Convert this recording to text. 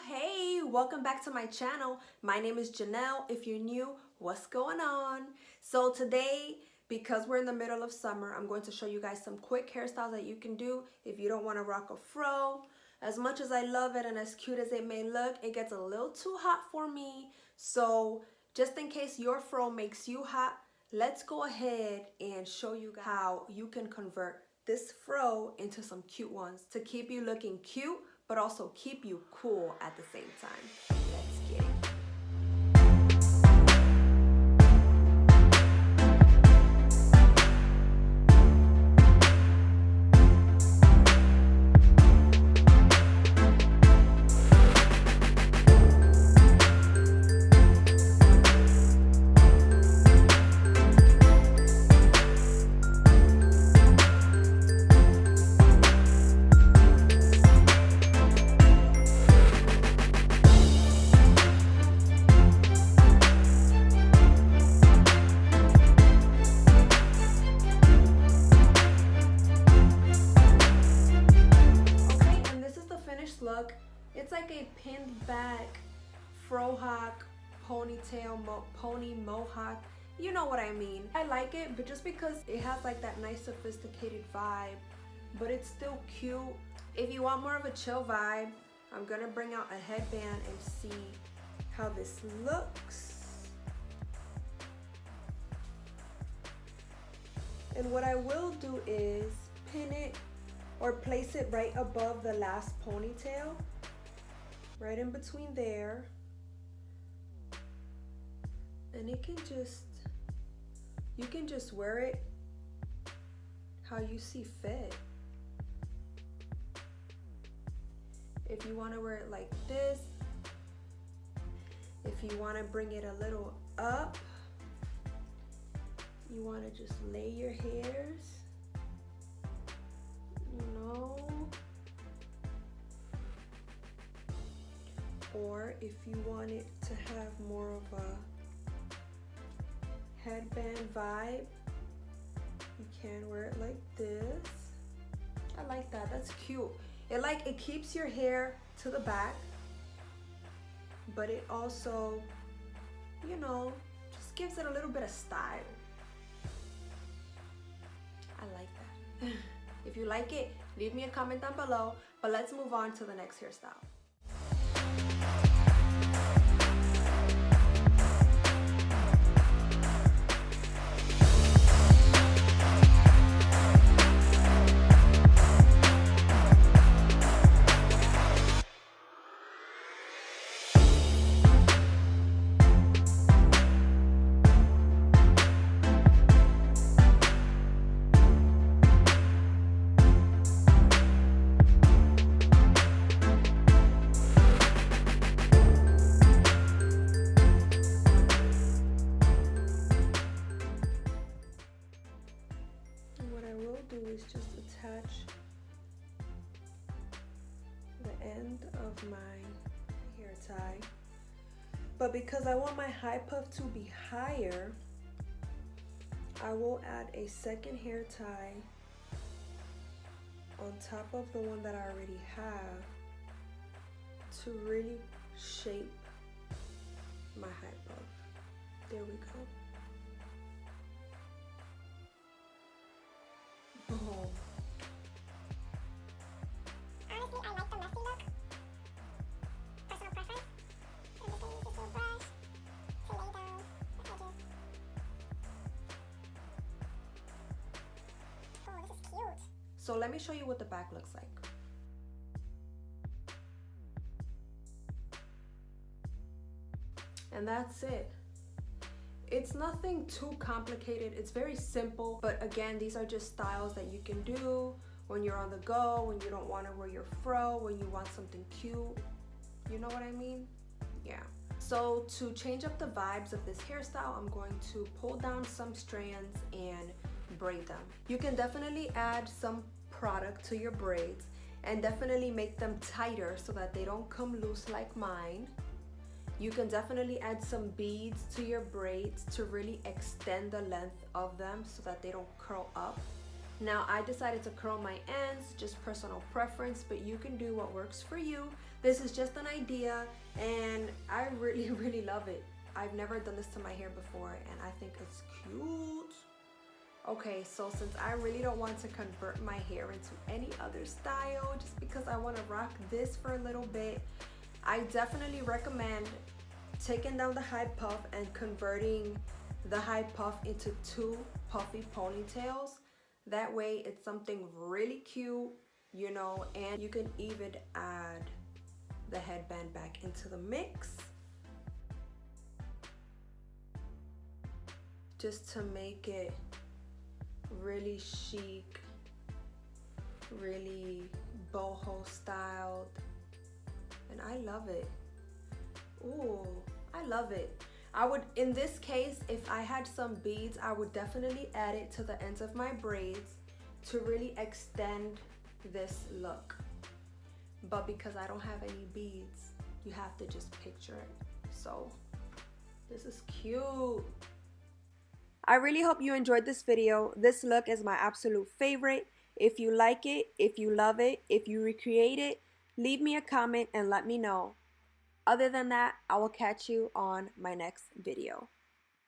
Hey, welcome back to my channel. My name is Janelle. If you're new, what's going on? So today, because we're in the middle of summer, I'm going to show you guys some quick hairstyles that you can do if you don't want to rock a fro. As much as I love it and as cute as it may look, it gets a little too hot for me. So just in case your fro makes you hot, let's go ahead and show you guys how you can convert this fro into some cute ones to keep you looking cute, but also keep you cool at the same time. Let's get it. Look, it's like a pinned back Frohawk ponytail pony mohawk, you know what I mean. I like it, but just because it has like that nice sophisticated vibe, but it's still cute. If you want more of a chill vibe, I'm gonna bring out a headband and see how this looks. And what I will do is pin it or place it right above the last ponytail, right in between there. And it can just, you can just wear it how you see fit. If you want to wear it like this, if you want to bring it a little up, you want to just lay your hairs, you know, or if you want it to have more of a headband vibe, you can wear it like this. I like that, that's cute. It keeps your hair to the back, but it also, you know, just gives it a little bit of style. I like that. If you like it, leave me a comment down below, but let's move on to the next hairstyle. Is just attach the end of my hair tie, but because I want my high puff to be higher, I will add a second hair tie on top of the one that I already have to really shape my high puff. There we go. Oh. Honestly, I like the messy look. Personal preference. I'm just going to use this little brush to lay down the edges. Oh, this is cute. So let me show you what the back looks like. And that's it. It's nothing too complicated, it's very simple, but again, these are just styles that you can do when you're on the go, when you don't want to wear your fro, when you want something cute, you know what I mean? Yeah. So to change up the vibes of this hairstyle, I'm going to pull down some strands and braid them. You can definitely add some product to your braids and definitely make them tighter so that they don't come loose like mine. You can definitely add some beads to your braids to really extend the length of them so that they don't curl up. Now I decided to curl my ends, just personal preference, but you can do what works for you. This is just an idea and I really, really love it. I've never done this to my hair before and I think it's cute. Okay, so since I really don't want to convert my hair into any other style just because I want to rock this for a little bit, I definitely recommend taking down the high puff and converting the high puff into 2 puffy ponytails. That way it's something really cute, you know, and you can even add the headband back into the mix just to make it really chic, really boho styled, and I love it. Ooh, I love it. I would, in this case, if I had some beads, I would definitely add it to the ends of my braids to really extend this look. But because I don't have any beads, you have to just picture it. So this is cute. I really hope you enjoyed this video. This look is my absolute favorite. If you like it, if you love it, if you recreate it, leave me a comment and let me know. Other than that, I will catch you on my next video.